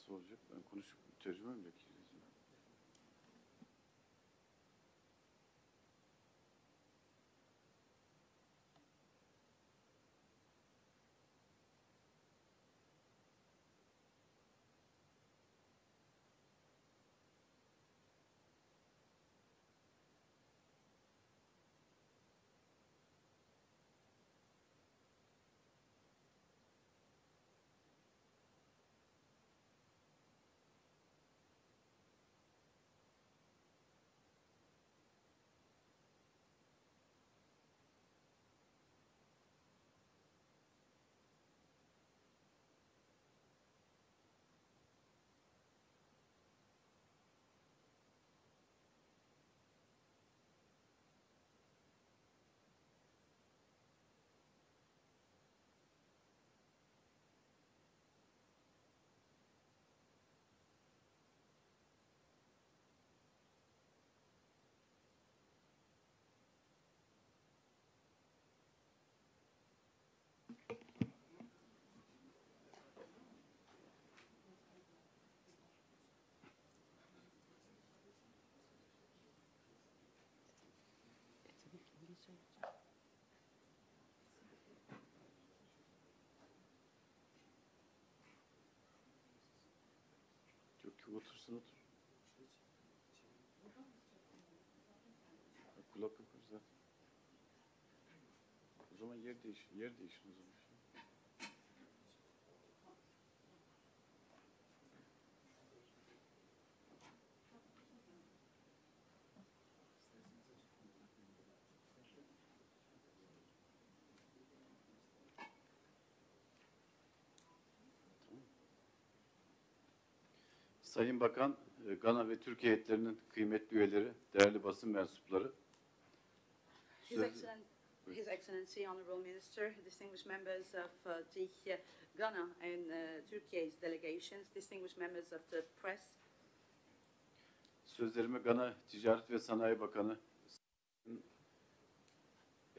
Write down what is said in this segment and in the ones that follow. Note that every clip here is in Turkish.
Nasıl olacak? Ben konuşup tercüme mi bekleyeceğiz? Yok ki otursun otur. Kulaklık var zaten. O zaman yer değişin o zaman. Sayın Bakan, Gana ve Türkiye heyetlerinin kıymetli üyeleri, değerli basın mensupları. His Excellency, Honorable Minister, distinguished members of the Ghana and Turkey's delegations, distinguished members of the press. Sözlerimi Gana Ticaret ve Sanayi Bakanı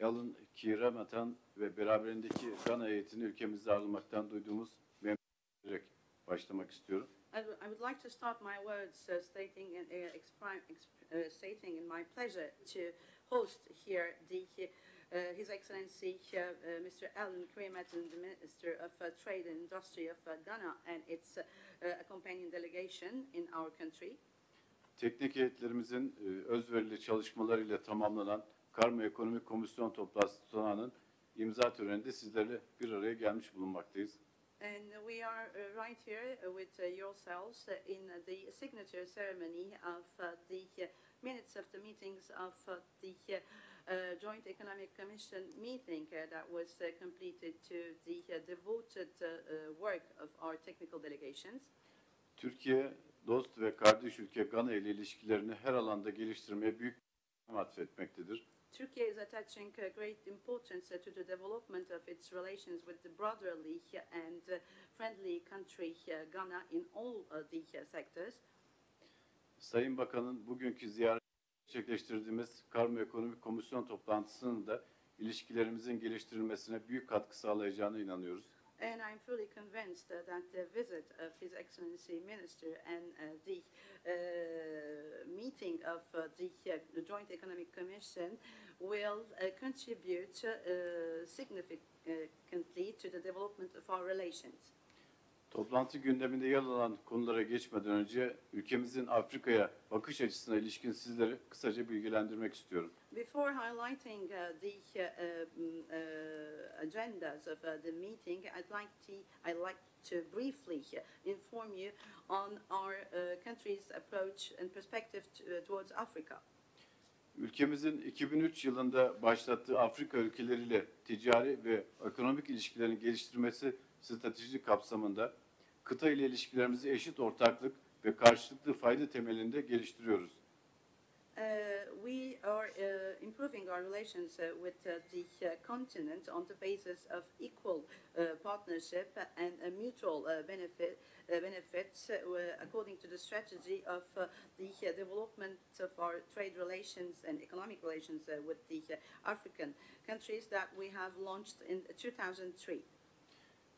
Alan Kiramatan ve beraberindeki Gana heyetini ülkemizde ağırlamaktan duyduğumuz memnuniyetle başlamak istiyorum. I would like to start my words stating in my pleasure to host here His Excellency Mr. Alan Kiramatan, the Minister of Trade and Industry of Ghana, and its accompanying delegation in our country. Teknik heyetlerimizin özverili çalışmalarıyla tamamlanan Ekonomik Komisyon Toplantısı'nın imza töreninde sizlerle bir araya gelmiş bulunmaktayız. And we are right here with yourselves in the signature ceremony of the minutes of the meetings of the Joint Economic Commission meeting that was completed to the devoted work of our technical delegations. Türkiye, dost ve kardeş ülke Gana ile ilişkilerini her alanda geliştirmeye büyük önem atfetmektedir. Turkey is attaching great importance to the development of its relations with the brotherly and friendly country Ghana in all the sectors. Sayın Bakan'ın bugünkü ziyaret gerçekleştirdiğimiz Ekonomik Komisyon toplantısının da ilişkilerimizin geliştirilmesine büyük katkı sağlayacağına inanıyoruz. And I'm fully convinced that the visit of His Excellency Minister and the meeting of the Joint Economic Commission will contribute significantly to the development of our relations. Toplantı gündeminde yer alan konulara geçmeden önce ülkemizin Afrika'ya bakış açısına ilişkin sizleri kısaca bilgilendirmek istiyorum. Before highlighting the agendas of the meeting, I'd like to briefly inform you on our country's approach and perspective towards Africa. Ülkemizin 2003 yılında başlattığı Afrika ülkeleriyle ticari ve ekonomik ilişkilerini geliştirmesi strateji kapsamında kıta ile ilişkilerimizi eşit ortaklık ve karşılıklı fayda temelinde geliştiriyoruz. We are improving our relations with the continent on the basis of equal partnership and mutual benefits according to the strategy of the development of our trade relations and economic relations with the African countries that we have launched in 2003.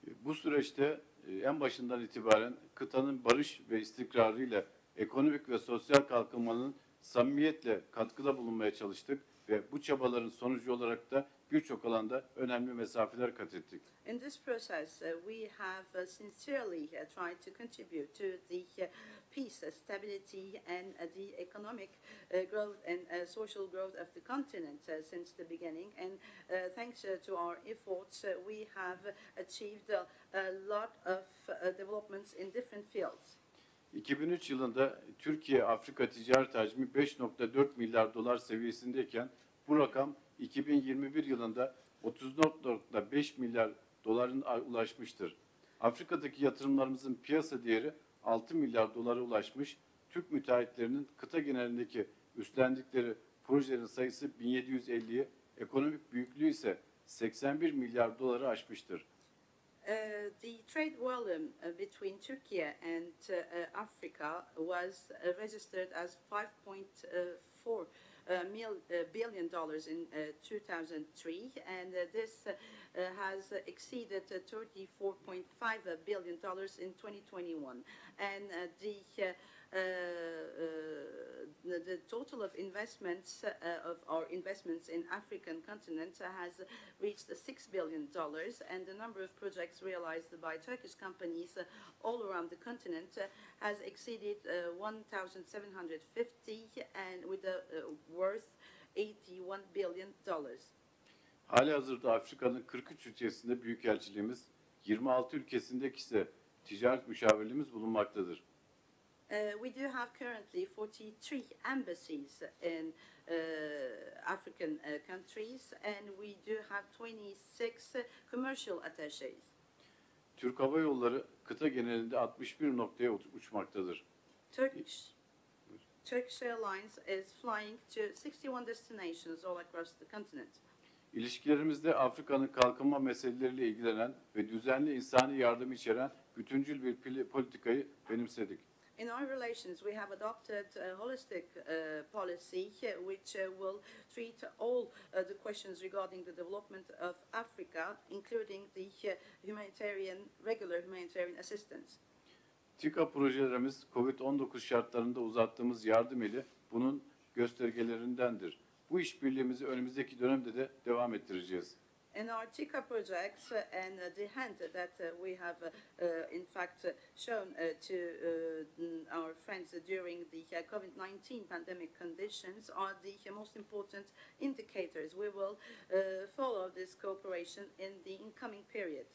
Bu süreçte en başından itibaren kıtanın barış ve istikrarıyla ekonomik ve sosyal kalkınmanın samimiyetle katkıda bulunmaya çalıştık ve bu çabaların sonucu olarak da birçok alanda önemli mesafeler kat ettik. In this process, we have sincerely tried to contribute to the peace, stability, and the economic growth and social growth of the continent since the beginning. And thanks to our efforts, we have achieved a lot of developments in different fields. 2003 yılında Türkiye-Afrika ticaret hacmi 5,4 milyar dolar seviyesindeyken bu rakam 2021 yılında 34,5 milyar doların ulaşmıştır. Afrika'daki yatırımlarımızın piyasa değeri 6 milyar dolara ulaşmış, Türk müteahhitlerinin kıta genelindeki üstlendikleri projelerin sayısı 1750'yi, ekonomik büyüklüğü ise 81 milyar doları aşmıştır. The trade volume between Turkey and Africa was registered as $5.4 billion in 2003, and this has exceeded $34.5 billion in 2021. And the total of investments of our investments in African continent has reached $6 billion, and the number of projects realized by Turkish companies all around the continent has exceeded 1,750, and with a worth $81 billion. Halihazırda Afrika'nın 43 ülkesinde büyükelçiliğimiz, 26 ülkesindeki ise ticaret müşavirliğimiz bulunmaktadır. We do have currently 43 embassies in African countries, and we do have 26 commercial attachés. Türk Hava Yolları kıta genelinde 61 noktaya uçmaktadır. Turkish Airlines is flying to 61 destinations all across the continent. İlişkilerimizde Afrika'nın kalkınma meseleleriyle ilgilenen ve düzenli insani yardım içeren bütüncül bir politikayı benimsedik. In our relations, we have adopted a holistic policy which will treat all the questions regarding the development of Africa, including the regular humanitarian assistance. TİKA projelerimiz COVID-19 şartlarında uzattığımız yardım ile bunun göstergelerindendir. Bu işbirliğimizi önümüzdeki dönemde de devam ettireceğiz. In our TICA projects and the hand that we have in fact shown to our friends during the COVID-19 pandemic conditions are the most important indicators. We will follow this cooperation in the incoming period.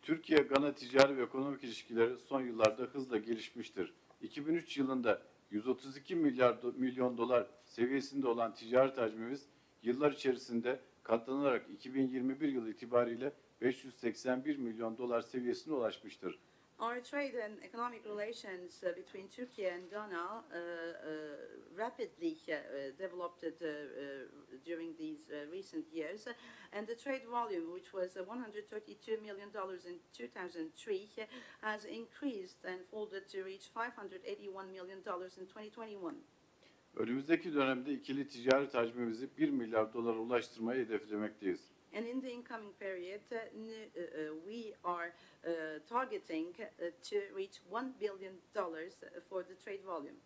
Türkiye-Gana ticari ve ekonomik ilişkileri son yıllarda hızla gelişmiştir. 2003 yılında 132 milyon dolar seviyesinde olan ticaret hacmimiz yıllar içerisinde katlanarak 2021 yılı itibariyle 581 milyon dolar seviyesine ulaşmıştır. Our trade and economic relations between Turkey and Ghana rapidly developed during these recent years, and the trade volume, which was $132 million in 2003, has increased and folded to reach $581 million in 2021. Önümüzdeki dönemde ikili ticaret hacmimizi 1 milyar dolara ulaştırmayı hedeflemekteyiz. And in the incoming period, we are targeting to reach $1 billion for the trade volume.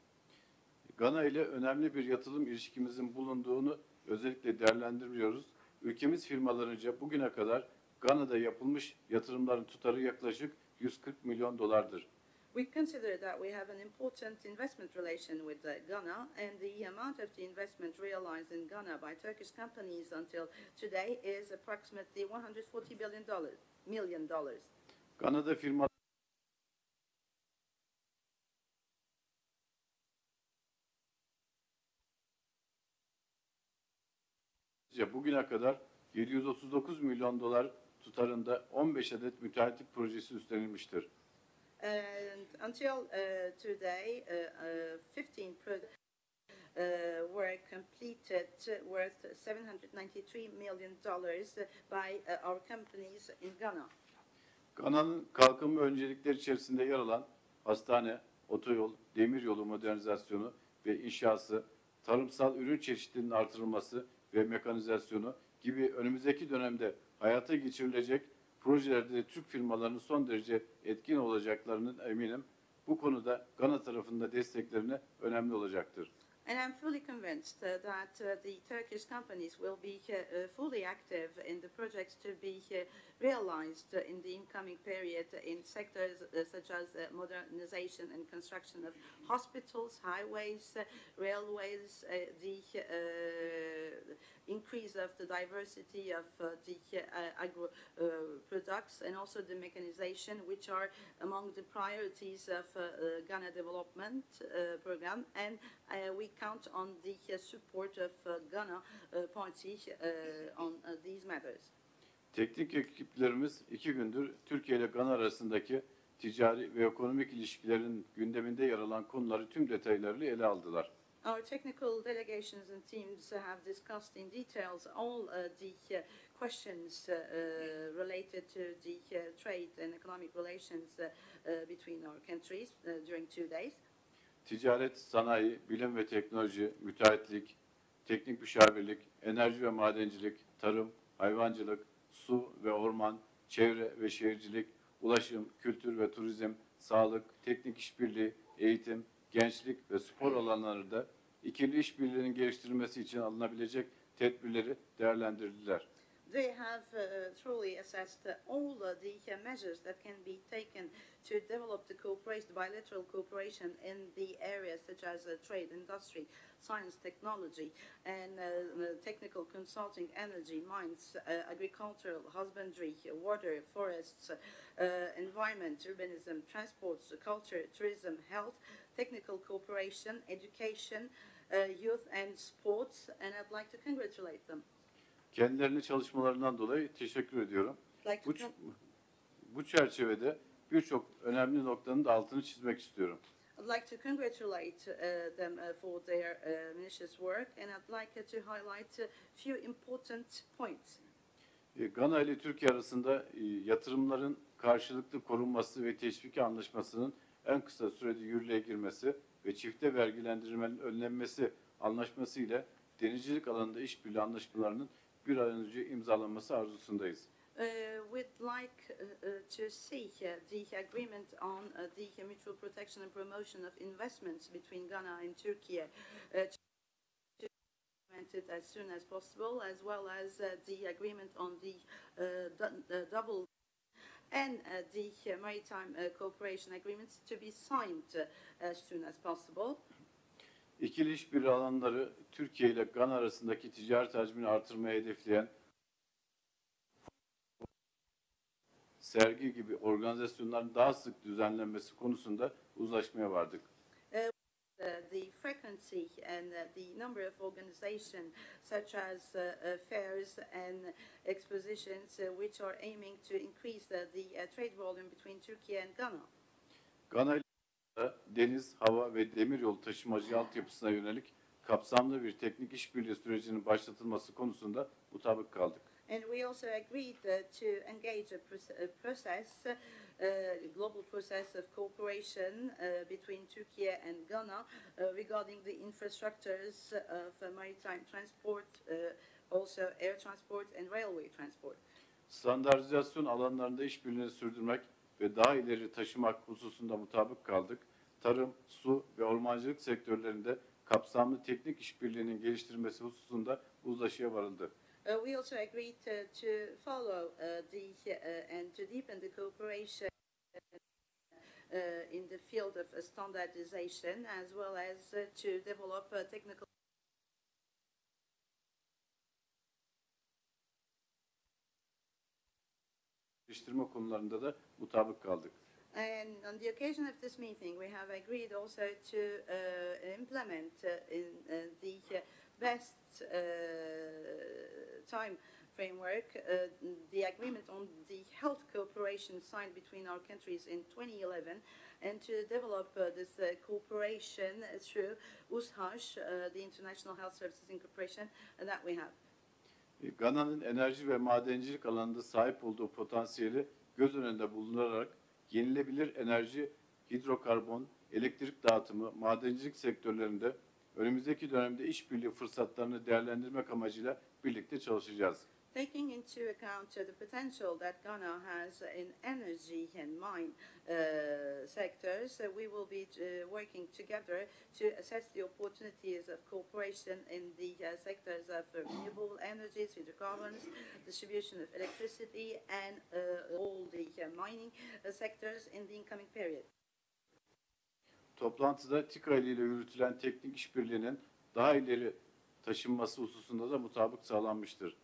Gana ile önemli bir yatırım ilişkimizin bulunduğunu özellikle değerlendiriyoruz. Ülkemiz firmalarınca bugüne kadar Gana'da yapılmış yatırımların tutarı yaklaşık 140 milyon dolardır. We consider that we have an important investment relation with Ghana, and the amount of the investment realized in Ghana by Turkish companies until today is approximately $140 million. Gana'da firma bugüne kadar 739 milyon dolar tutarında 15 adet müteahhitlik projesi üstlenilmiştir. And until today, 15 projects were completed worth $793 million by our companies in Ghana. Gana'nın kalkınma öncelikleri içerisinde yer alan hastane, otoyol, demiryolu modernizasyonu ve inşası, tarımsal ürün çeşitliliğinin artırılması ve mekanizasyonu gibi önümüzdeki dönemde hayata geçirilecek projelerde de Türk firmalarının son derece etkin olacaklarının eminim. Bu konuda Gana tarafında desteklerine önemli olacaktır. And I'm fully convinced that the Turkish companies will be fully active in the projects to be realized in the incoming period in sectors such as modernization and construction of hospitals, highways, railways, the increase of the diversity of the agro products, and also the mechanization, which are among the priorities of Ghana development program. And we count on the support of Ghana party on these matters. Teknik ekiplerimiz 2 gündür Türkiye ile Gana arasındaki ticari ve ekonomik ilişkilerin gündeminde yer alan konuları tüm detaylarıyla ele aldılar. Our technical delegations and teams have discussed in details all the questions related to the trade and economic relations between our countries during 2 days. Ticaret, sanayi, bilim ve teknoloji, müteahhitlik, teknik müşavirlik, enerji ve madencilik, tarım, hayvancılık, su ve orman, çevre ve şehircilik, ulaşım, kültür ve turizm, sağlık, teknik işbirliği, eğitim, gençlik ve spor alanlarında ikili işbirliğinin geliştirilmesi için alınabilecek tedbirleri değerlendirdiler. They have truly assessed all the measures that can be taken to develop the bilateral cooperation in the areas such as trade, industry, science, technology, and technical consulting, energy, mines, agricultural, husbandry, water, forests, environment, urbanism, transports, culture, tourism, health, technical cooperation, education, youth and sports, and I'd like to congratulate them. Kendilerine çalışmalarından dolayı teşekkür ediyorum. Like Bu çerçevede birçok önemli noktanın da altını çizmek istiyorum. I'd like to congratulate them for their minutious work, and I'd like to highlight a few important points. Gana ile Türkiye arasında yatırımların karşılıklı korunması ve teşviki anlaşmasının en kısa sürede yürürlüğe girmesi ve çifte vergilendirmenin önlenmesi anlaşması ile denizcilik alanında işbirliği anlaşmalarının bir an önce imzalanması arzusundayız. We'd like to see the agreement on the mutual protection and promotion of investments between Ghana and Turkey to be implemented as soon as possible, as well as the agreement on the double and the maritime cooperation agreements to be signed as soon as possible. İkili işbirliği alanları Türkiye ile Gana arasındaki ticaret hacmini artırmayı hedefleyen sergi gibi organizasyonların daha sık düzenlenmesi konusunda uzlaşmaya vardık. The frequency and the number of organizations such as fairs and expositions which are aiming to increase the trade volume between Turkey and Ghana. Gana ile deniz, hava ve demiryolu taşımacı altyapısına yönelik kapsamlı bir teknik işbirliği sürecinin başlatılması konusunda mutabık kaldık. And we also agreed to engage a process, global process of cooperation between Turkey and Ghana regarding the infrastructures of maritime transport, also air transport and railway transport. Standartizasyon alanlarında işbirliğini sürdürmek ve daha ileri taşımak hususunda mutabık kaldık. Tarım, su ve ormancılık sektörlerinde kapsamlı teknik işbirliğinin geliştirilmesi hususunda uzlaşıya varıldı. We also agreed to follow and to deepen the cooperation in the field of standardization, as well as to develop technical geliştirme konularında da mutabık kaldık. And on the occasion of this meeting, we have agreed also to implement in the best time framework the agreement on the health cooperation signed between our countries in 2011, and to develop this cooperation through USHASH, the International Health Services Incorporation, that we have. Gana'nın enerji ve madencilik alanında sahip olduğu potansiyeli göz önünde bulundurarak yenilebilir enerji, hidrokarbon, elektrik dağıtımı, madencilik sektörlerinde önümüzdeki dönemde işbirliği fırsatlarını değerlendirmek amacıyla birlikte çalışacağız. Taking into account the potential that Ghana has in energy and mine sectors, we will be working together to assess the opportunities of cooperation in the sectors of renewable energies, hydrocarbons, distribution of electricity, and all the mining sectors in the incoming period. Toplantıda TİKA ile yürütülen teknik işbirliğinin daha ileri taşınması hususunda da mutabık sağlanmıştır.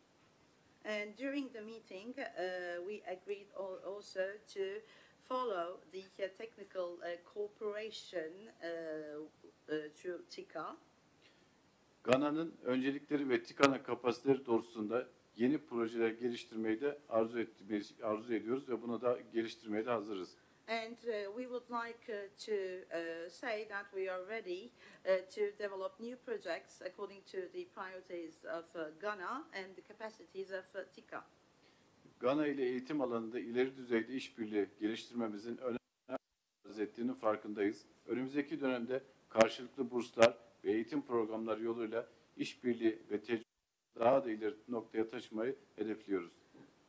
And during the meeting, we agreed also to follow the technical cooperation through TICA. Gana'nın öncelikleri ve TİKA'nın kapasiteleri doğrultusunda yeni projeler geliştirmeyi de arzu ediyoruz ve bunu da geliştirmeye de hazırız. And we would like to say that we are ready to develop new projects according to the priorities of Ghana and the capacities of TICA. Gana ile eğitim alanında ileri düzeyde işbirliği geliştirmemizin önemli arz ettiğinin farkındayız. Önümüzdeki dönemde karşılıklı burslar ve eğitim programları yoluyla işbirliği ve tecrübe daha da ileri noktaya taşımayı hedefliyoruz.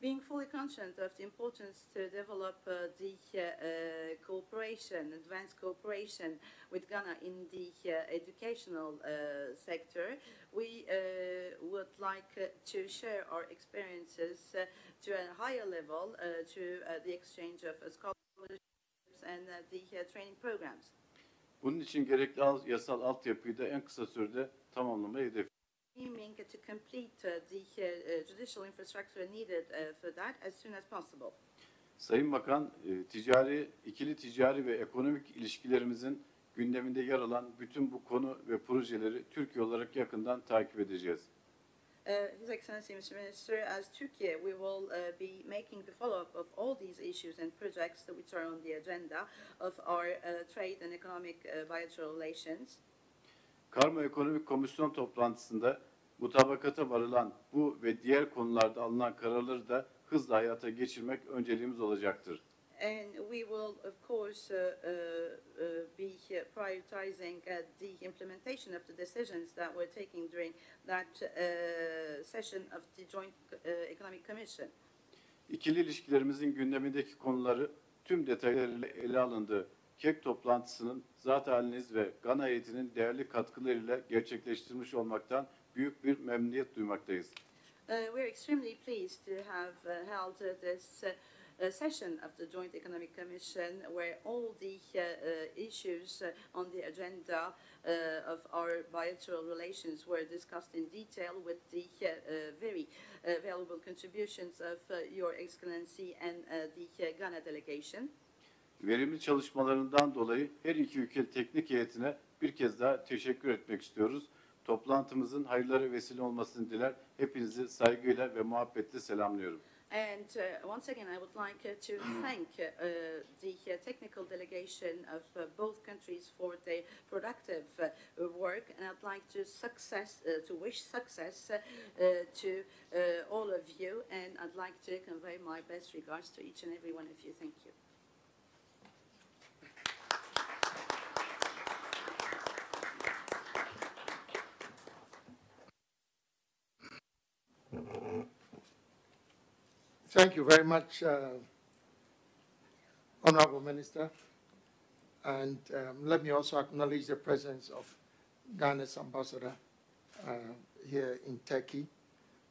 Being fully conscious of the importance to develop the cooperation, advanced cooperation with Ghana in the educational sector, we would like to share our experiences to a higher level through the exchange of scholarships and the training programs. Bunun için gerekli yasal altyapıyı da en kısa sürede tamamlamayı hedefliyoruz. Aiming to complete the judicial infrastructure needed for that as soon as possible. Sayın Bakan, ikili ticari ve ekonomik ilişkilerimizin gündeminde yer alan bütün bu konu ve projeleri Türkiye olarak yakından takip edeceğiz. His Excellency, Mr. Minister, as Turkey, we will be making the follow-up of all these issues and projects which are on the agenda of our trade and economic bilateral relations. Karma Ekonomik Komisyon toplantısında mutabakata varılan bu ve diğer konularda alınan kararları da hızla hayata geçirmek önceliğimiz olacaktır. And we will, of course, be prioritizing the implementation of the decisions that we're taking during that session of the Joint Economic Commission. İkili ilişkilerimizin gündemindeki konuları tüm detaylarıyla ele alındığı KEK toplantısının zat haliniz ve Gana heyetinin değerli katkılarıyla gerçekleştirilmiş olmaktan büyük bir memnuniyet duymaktayız. We're extremely pleased to have held this session of the Joint Economic Commission where all the issues on the agenda of our bilateral relations were discussed in detail with the very valuable contributions of Your Excellency and the Ghana delegation. Verimli çalışmalarından dolayı her iki ülke teknik heyetine bir kez daha teşekkür etmek istiyoruz. Toplantımızın hayırlara vesile olmasını diler. Hepinizi saygıyla ve muhabbetle selamlıyorum. And once again, I would like to thank the technical delegation of both countries for their productive work, and I'd like to wish success to all of you, and I'd like to convey my best regards to each and every one of you. Thank you. Thank you very much, Honorable Minister. And let me also acknowledge the presence of Ghana's ambassador here in Turkey,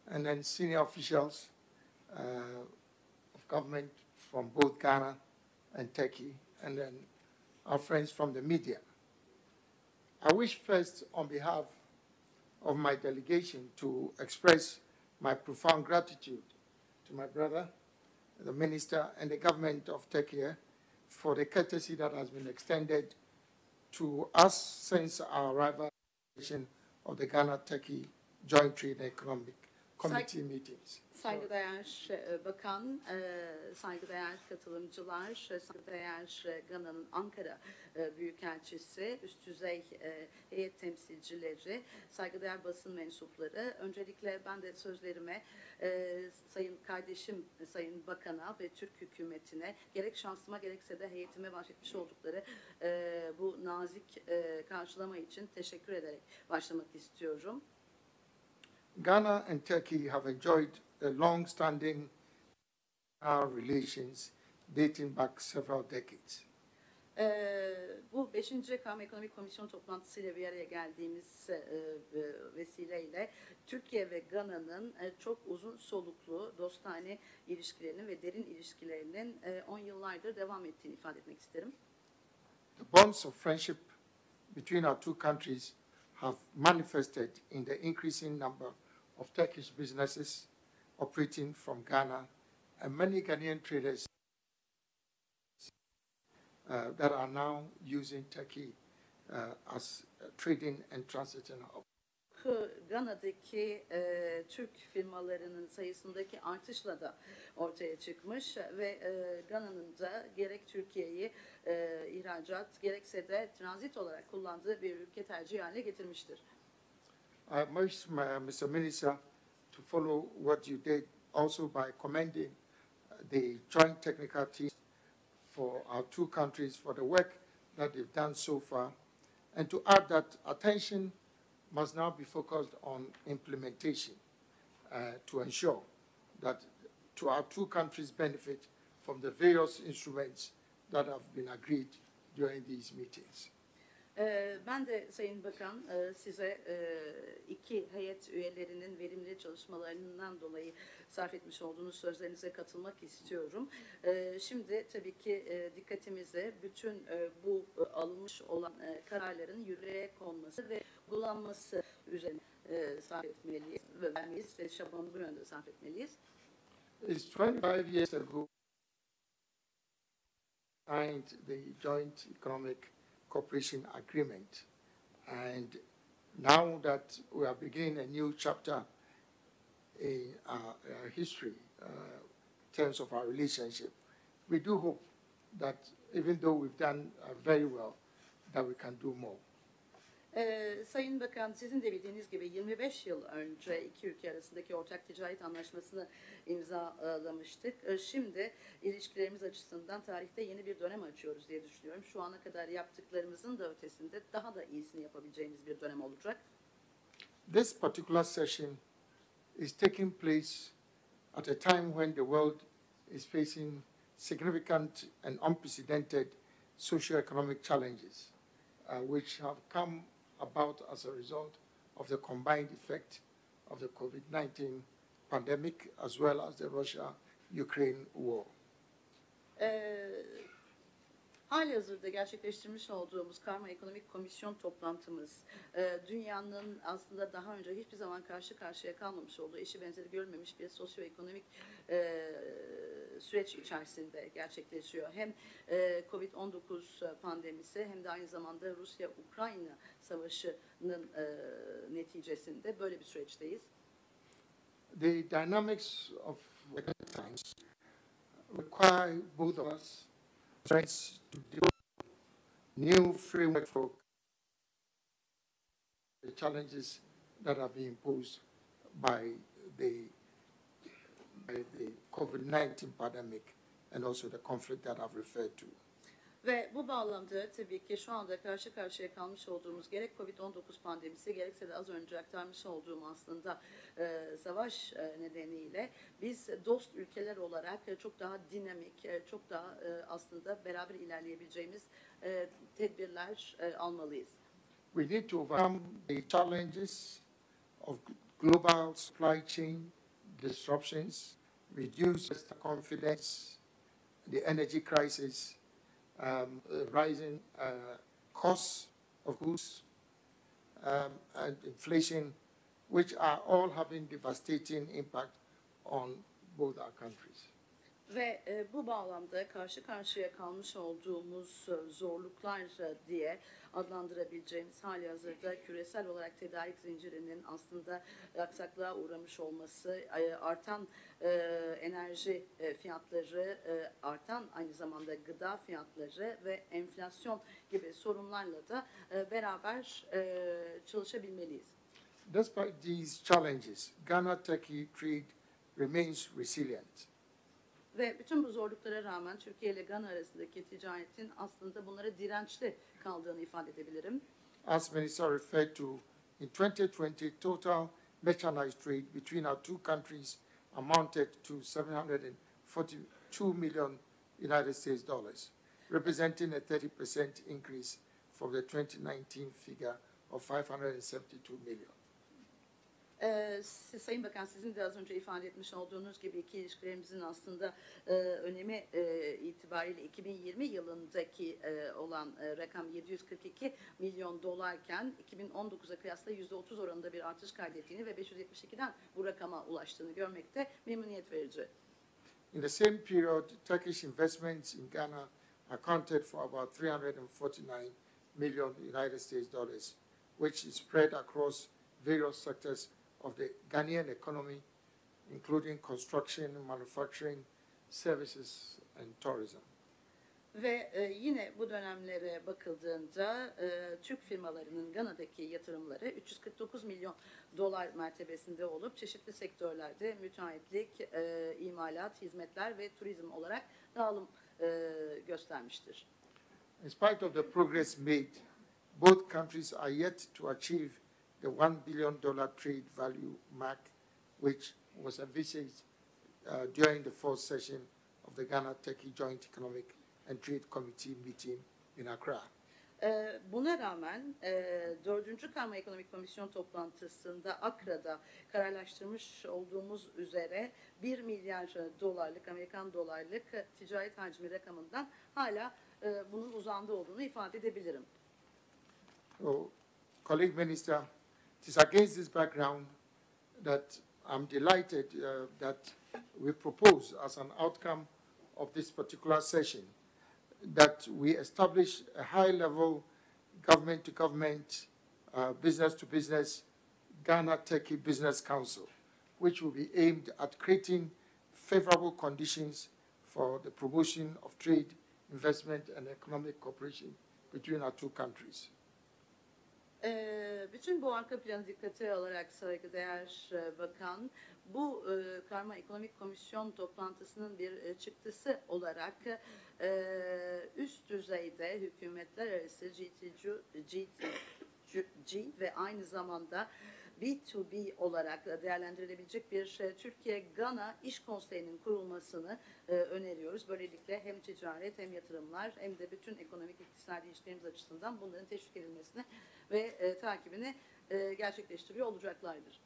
and then senior officials of government from both Ghana and Turkey, and then our friends from the media. I wish first, on behalf of my delegation, to express my profound gratitude to my brother, the minister, and the government of Turkey for the courtesy that has been extended to us since our arrival of the Ghana-Turkey Joint Trade and Economic Committee meetings. Saygıdeğer Bakan, saygıdeğer katılımcılar, saygıdeğer Gana'nın Ankara Büyükelçisi, üst düzey heyet temsilcileri, saygıdeğer basın mensupları. Öncelikle ben de sözlerime Sayın kardeşim, Sayın Bakan'a ve Türk hükümetine gerek şansıma gerekse de heyetime bahşetmiş oldukları bu nazik karşılama için teşekkür ederek başlamak istiyorum. Ghana and Turkey have enjoyed long-standing relations dating back several decades. Bu 5. Karma Ekonomik Komisyon toplantısıyla bir araya geldiğimiz vesileyle Türkiye ve Gana'nın çok uzun soluklu dostane ilişkilerinin ve derin ilişkilerinin 10 yıllardır devam ettiğini ifade etmek isterim. The bonds of friendship between our two countries have manifested in the increasing number of Turkish businesses operating from Ghana and many Ghanaian traders that are now using Turkey as a trading and transiting hub. Gana'daki Türk firmalarının sayısındaki artışla da ortaya çıkmış ve Gana'nın da gerek Türkiye'yi ihracat gerekse de transit olarak kullandığı bir ülke tercih haline getirmiştir. I wish Mr. Minister to follow what you did also by commending the joint technical team for our two countries for the work that they've done so far, and to add that attention must now be focused on implementation to ensure that to our two countries benefit from the various instruments that have been agreed during these meetings. Ben de Sayın Bakan size iki heyet üyelerinin verimli çalışmalarından dolayı sarf etmiş olduğunuz sözlerinize katılmak istiyorum. Şimdi tabii ki dikkatimizi bütün bu alınmış olan kararların yürürlüğe konması ve uygulanması üzerine sarf etmeliyiz ve vermeliyiz ve çabamızı bu yönde sarf etmeliyiz. It's 25 years ago signed the Joint Economic Cooperation Agreement, and now that we are beginning a new chapter in our history in terms of our relationship, we do hope that even though we've done very well, that we can do more. Sayın Bakan, sizin de bildiğiniz gibi 25 yıl önce iki ülke arasındaki ortak ticaret anlaşmasını imzalamıştık. Şimdi ilişkilerimiz açısından tarihte yeni bir dönem açıyoruz diye düşünüyorum. Şu ana kadar yaptıklarımızın da ötesinde daha da iyisini yapabileceğimiz bir dönem olacak. This particular session is taking place at a time when the world is facing significant and unprecedented socio-economic challenges, which have come about as a result of the combined effect of the COVID-19 pandemic as well as the Russia-Ukraine war. Halihazırda gerçekleştirmiş olduğumuz Karma Ekonomik Komisyon toplantımız, dünyanın aslında daha önce hiçbir zaman karşı karşıya kalmamış olduğu, eşi benzeri görülmemiş bir sosyoekonomik süreç içerisinde gerçekleşiyor. Hem COVID-19 pandemisi hem de aynı zamanda Rusya-Ukrayna savaşının neticesinde böyle bir süreçteyiz. The dynamics of times require both of us friends to develop new framework for the challenges that have been imposed by the COVID-19 pandemic and also the conflict that I've referred to. Ve bu bağlamda tabii ki şu anda karşı karşıya kalmış olduğumuz gerek COVID-19 pandemisi gerekse de az önce aktarmış olduğum aslında savaş nedeniyle biz dost ülkeler olarak çok daha dinamik, çok daha aslında beraber ilerleyebileceğimiz tedbirler almalıyız. We need to overcome the challenges of global supply chain disruptions, reduce investor confidence, the energy crisis, rising costs of goods, and inflation, which are all having devastating impact on both our countries. Ve bu bağlamda karşı karşıya kalmış olduğumuz zorluklar diye adlandırabileceğimiz halihazırda küresel olarak tedarik zincirinin aslında aksaklığa uğramış olması, artan enerji fiyatları, artan aynı zamanda gıda fiyatları ve enflasyon gibi sorunlarla da beraber çalışabilmeliyiz. Despite these challenges, Ghana-Turkey trade remains resilient. Ve bütün bu zorluklara rağmen Türkiye ile Gana arasındaki ticaretin aslında bunlara dirençli kaldığını ifade edebilirim. As Minister referred to, in 2020, total merchandise trade between our two countries amounted to 742 million United States dollars, representing a 30% increase from the 2019 figure of 572 million. Sayın Bakan, sizin de az önce ifade etmiş olduğunuz gibi iki ilişkilerimizin aslında önemi itibariyle 2020 yılındaki olan rakam 742 milyon dolarken 2019'a kıyasla %30 oranında bir artış kaydettiğini ve 572'den bu rakama ulaştığını görmekte memnuniyet verici. In the same period, Turkish investments in Ghana accounted for about 349 million United States dollars, which is spread across various sectors of the Ghanaian economy, including construction, manufacturing, services, and tourism. Ve yine bu dönemlere bakıldığında Türk firmalarının Gana'daki yatırımları 349 milyon dolar mertebesinde olup çeşitli sektörlerde müteahhitlik, imalat, hizmetler ve turizm olarak dağılım göstermiştir. In spite of the progress made, both countries are yet to achieve the $1 billion trade value mark, which was envisaged during the fourth session of the Ghana-Turkey Joint Economic and Trade Committee meeting in Accra. Buna rağmen 4. Karma Ekonomik Komisyon toplantısında Akra'da kararlaştırmış olduğumuz üzere 1 milyar dolarlık, Amerikan dolarlık ticaret hacmi rakamından hala bunun uzağında olduğunu ifade edebilirim. So, colleague Minister, it is against this background that I'm delighted that we propose as an outcome of this particular session that we establish a high-level government-to-government, business-to-business Ghana-Turkey Business Council, which will be aimed at creating favorable conditions for the promotion of trade, investment, and economic cooperation between our two countries. Bütün bu arka planı dikkate alarak saygıdeğer bakan, bu Karma Ekonomik Komisyon toplantısının bir çıktısı olarak üst düzeyde hükümetler arası GTG ve aynı zamanda B2B olarak değerlendirilebilecek bir Türkiye-Gana İş Konseyi'nin kurulmasını öneriyoruz. Böylelikle hem ticaret hem yatırımlar hem de bütün ekonomik iktisadi ilişkilerimiz açısından bunların teşvik edilmesini ve takibini gerçekleştiriyor olacaklardır.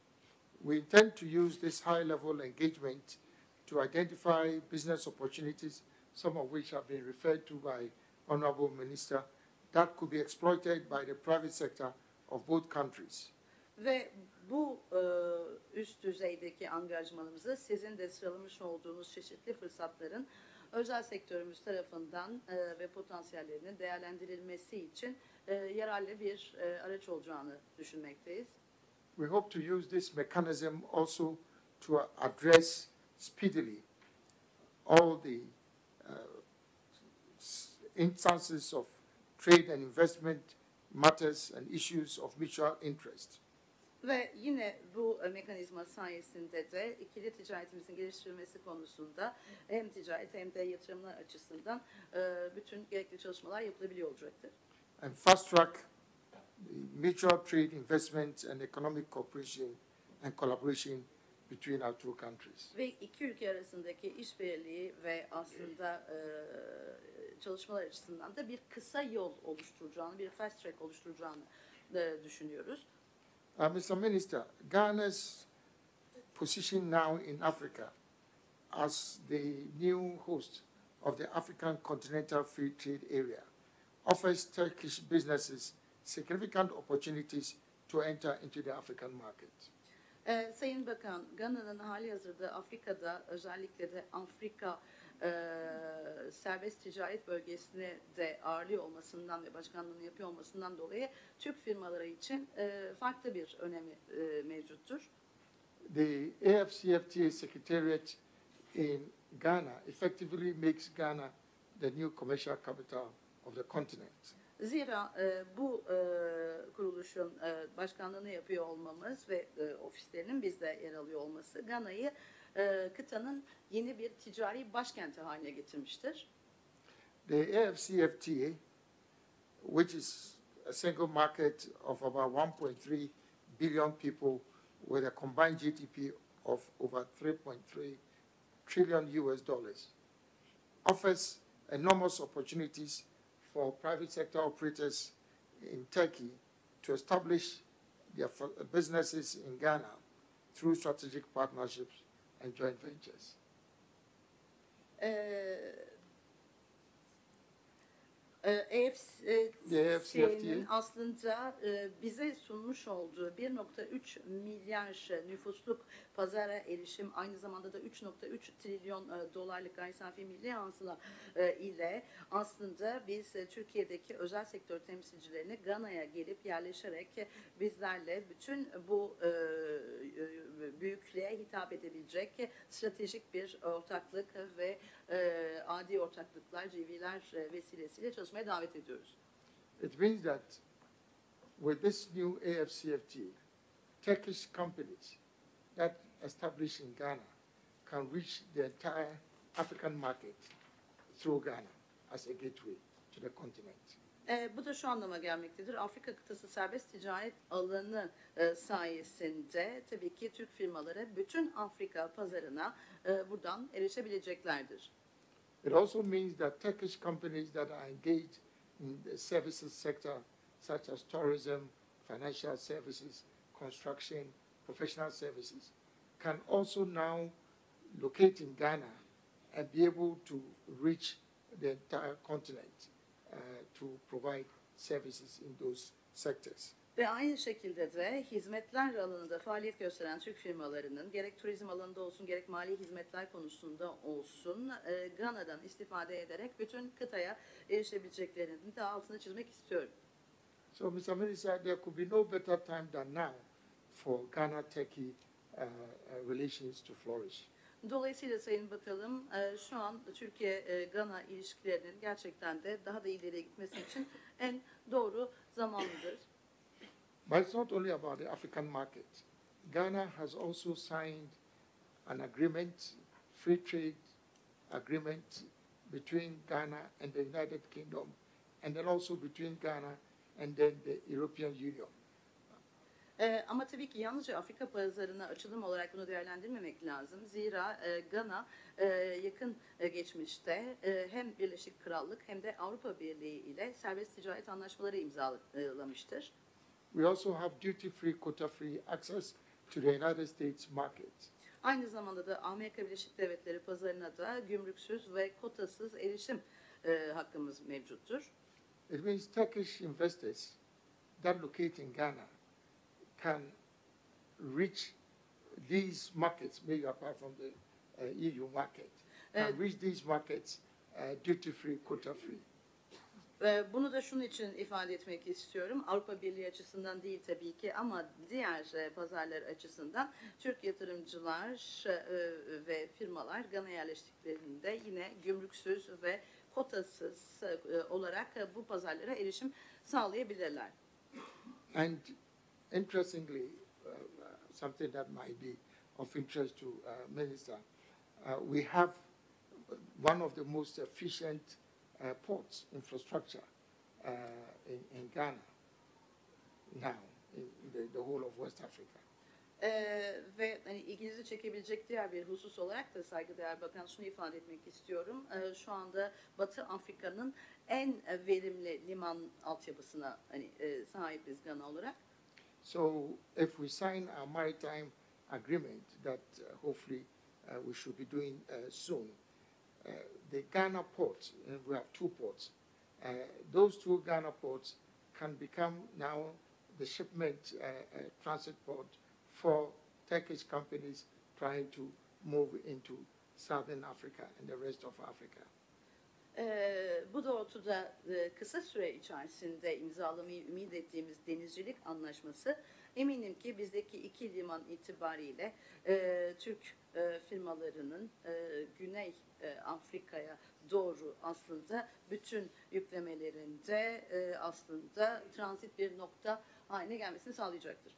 We intend to use this high-level engagement to identify business opportunities, some of which have been referred to by Honorable Minister, that could be exploited by the private sector of both countries. Ve bu üst düzeydeki angajmanımızı sizin de sıralamış olduğunuz çeşitli fırsatların özel sektörümüz tarafından ve potansiyellerinin değerlendirilmesi için yararlı bir araç olacağını düşünmekteyiz. We hope to use this mechanism also to address speedily all the instances of trade and investment matters and issues of mutual interest. Ve yine bu mekanizma sayesinde de ikili ticaretimizin geliştirilmesi konusunda hem ticaret hem de yatırımlar açısından bütün gerekli çalışmalar yapılabiliyor olacaktır. And fast track the mutual trade, investment and economic cooperation and collaboration between our two countries. Ve iki ülke arasındaki işbirliği ve aslında çalışmalar açısından da bir kısa yol oluşturacağını, bir fast track oluşturacağını düşünüyoruz. Mr. Minister, Ghana's position now in Africa as the new host of the African Continental Free Trade Area offers Turkish businesses significant opportunities to enter into the African market. Sayın Bakan, Gana'nın hali hazırda Afrika'da, özellikle de Afrika serbest ticaret bölgesine de ağırlıyor olmasından ve başkanlığını yapıyor olmasından dolayı Türk firmaları için farklı bir önemi mevcuttur. The AFCFTA Secretariat in Ghana effectively makes Ghana the new commercial capital of the continent. Zira bu kuruluşun başkanlığını yapıyor olmamız ve ofislerinin bizde yer alıyor olması Gana'yı kıtanın yeni bir ticari başkenti haline getirmiştir. The AFCFTA, which is a single market of about 1.3 billion people with a combined GDP of over 3.3 trillion US dollars, offers enormous opportunities for private sector operators in Turkey to establish their businesses in Ghana through strategic partnerships and joint ventures. AFCFTA'nin aslında bize sunmuş olduğu 1.3 milyar nüfusluk pazara erişim, aynı zamanda da 3.3 trilyon dolarlık gayri safi milli hasıla ile aslında biz Türkiye'deki özel sektör temsilcilerini Gana'ya gelip yerleşerek bizlerle bütün bu büyüklüğe hitap edebilecek stratejik bir ortaklık ve adi ortaklıklar, CV'ler vesilesiyle çalışmaya davet ediyoruz. It means that with this new AFCFTA, Turkish companies that establish in Ghana can reach the entire African market through Ghana as a gateway to the continent. Bu da şu anlama gelmektedir. Afrika kıtası serbest ticaret alanı sayesinde tabii ki Türk firmaları bütün Afrika pazarına buradan erişebileceklerdir. It also means that Turkish companies that are engaged in the services sector, such as tourism, financial services, construction, professional services, can also now locate in Ghana and be able to reach the entire continent to provide services in those sectors. Ve aynı şekilde de hizmetler alanında faaliyet gösteren Türk firmalarının gerek turizm alanında olsun gerek mali hizmetler konusunda olsun Gana'dan istifade ederek bütün kıtaya erişebileceklerinin de altını çizmek istiyorum. So, Mr. Minister, there could be no better time than now for Ghana-Turkey relations to flourish. Dolayısıyla Sayın Bakanım, şu an Türkiye-Gana ilişkilerinin gerçekten de daha da ileriye gitmesi için en doğru zamandır. But it's not only about the African market. Ghana has also signed an agreement, free trade agreement between Ghana and the United Kingdom, and then also between Ghana and then the European Union. Ama tabii ki yalnızca Afrika pazarına açılım olarak bunu değerlendirmemek lazım. Zira Gana yakın geçmişte hem Birleşik Krallık hem de Avrupa Birliği ile serbest ticaret anlaşmaları imzalamıştır. We also have duty-free, quota-free access to the United States market. Aynı zamanda da Amerika Birleşik Devletleri pazarına da gümrüksüz ve kotasız erişim hakkımız mevcuttur. It means Turkish investors that locate in Ghana can reach these markets, maybe apart from the EU market, can reach these markets duty-free, quota-free. Bunu da şunun için ifade etmek istiyorum. Avrupa Birliği açısından değil tabii ki ama diğer pazarlar açısından Türk yatırımcılar ve firmalar Gana'ya yerleştiklerinde yine gümrüksüz ve kotasız olarak bu pazarlara erişim sağlayabilirler. And interestingly, something that might be of interest to Minister, we have one of the most efficient ports infrastructure in Ghana now, in the whole of West Africa. Ve hani ilginizi çekebilecek diğer bir husus olarak da saygıdeğer bakan şunu ifade etmek istiyorum. Şu anda Batı Afrika'nın en verimli liman altyapısına sahibiz Gana olarak. So if we sign a maritime agreement that hopefully we should be doing soon, the Ghana port, and we have two ports, those two Ghana ports can become now the shipment transit port for Turkish companies trying to move into Southern Africa and the rest of Africa. Bu doğrultuda kısa süre içerisinde imzalamayı ümit ettiğimiz denizcilik anlaşması eminim ki bizdeki iki liman itibariyle Türk firmalarının Güney Afrika'ya doğru aslında bütün yüklemelerinde aslında transit bir nokta haline gelmesini sağlayacaktır.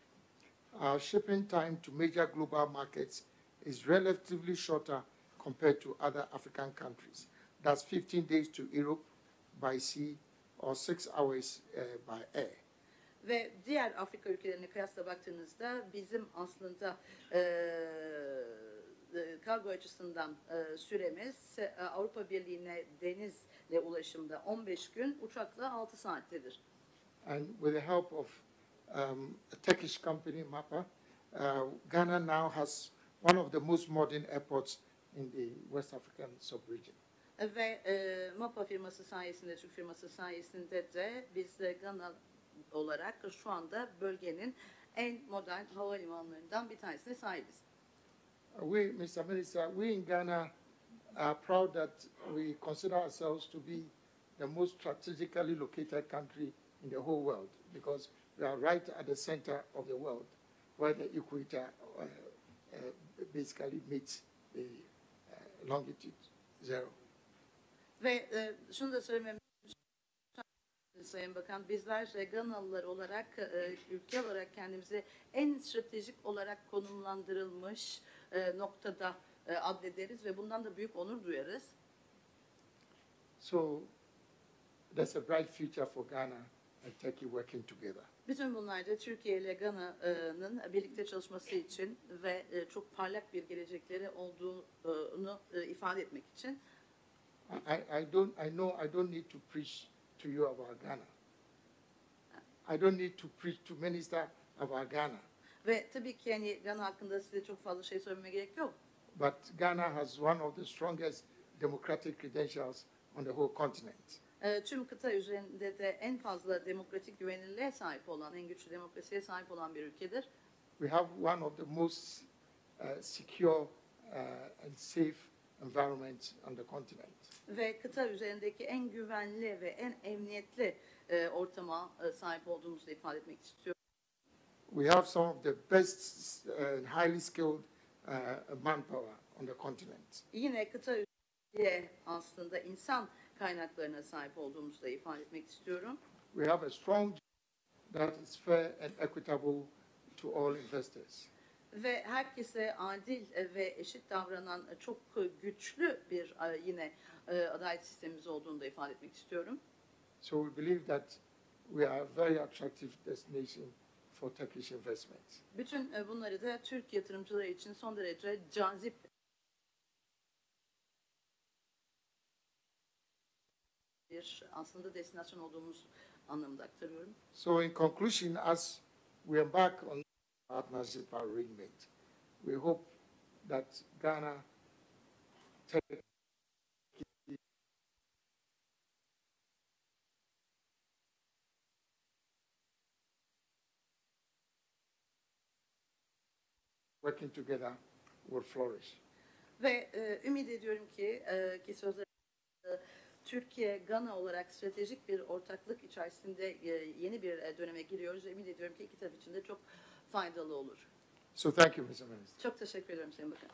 Our shipping time to major global markets is relatively shorter compared to other African countries. That's 15 days to Europe by sea or 6 hours by air. Ve diğer Afrika ülkelerine kıyasla baktığınızda bizim aslında kargo açısından süremiz Avrupa Birliği'ne denizle ulaşımda 15 gün, uçakla 6 saattedir. And with the help of a Turkish company, MAPA, Ghana now has one of the most modern airports in the West African sub-region. Ve MAPA firması sayesinde, Türk firması sayesinde de biz Gana olarak şu anda bölgenin en modern havalimanlarından bir tanesine sahibiz. We, Mr. Minister, we in Ghana are proud that we consider ourselves to be the most strategically located country in the whole world because we are right at the center of the world where the equator basically meets the longitude zero. Ve şunu da söylemem Sayın Bakan, bizler Ganalılar olarak, ülke olarak kendimizi en stratejik olarak konumlandırılmış noktada adlederiz ve bundan da büyük onur duyarız. So there's a bright future for Ghana and Turkey working together. Bütün bunlar da Türkiye ile Gana'nın birlikte çalışması için ve çok parlak bir gelecekleri olduğunu ifade etmek için. I know I don't need to preach to you about Ghana. I don't need to preach to minister about Ghana. Ve tabii ki yani Gana hakkında size çok fazla şey söylememe gerek yok. But Ghana has one of the strongest democratic credentials on the whole continent. Tüm kıta üzerinde de en fazla demokratik güvenilirliğe sahip olan, en güçlü demokrasiye sahip olan bir ülkedir. We have one of the most secure and safe environments on the continent. Ve kıta üzerindeki en güvenli ve en emniyetli ortama sahip olduğumuzu da ifade etmek istiyorum. We have some of the best and highly skilled manpower on the continent. Yine kıta üzerinde aslında insan kaynaklarına sahip olduğumuzu da ifade etmek istiyorum. We have a strong that is fair and equitable to all investors. Ve herkese adil ve eşit davranan çok güçlü bir yine adalet sistemimiz olduğunu da ifade etmek istiyorum. So we believe that we are a very attractive destination for Turkish investments. Bütün bunları da Türk yatırımcıları için son derece cazip bir aslında destinasyon olduğumuz anlamında aktarıyorum. So in conclusion, as we embark on partnership arrangement, we hope that Ghana working together will flourish. Ve ümit ediyorum ki sözler Türkiye-Gana olarak stratejik bir ortaklık içerisinde yeni bir döneme giriyoruz. Ümit ediyorum ki iki taraf için de çok faydalı olur. So thank you, Mr. Minister. Çok teşekkür ederim Sayın Bakan.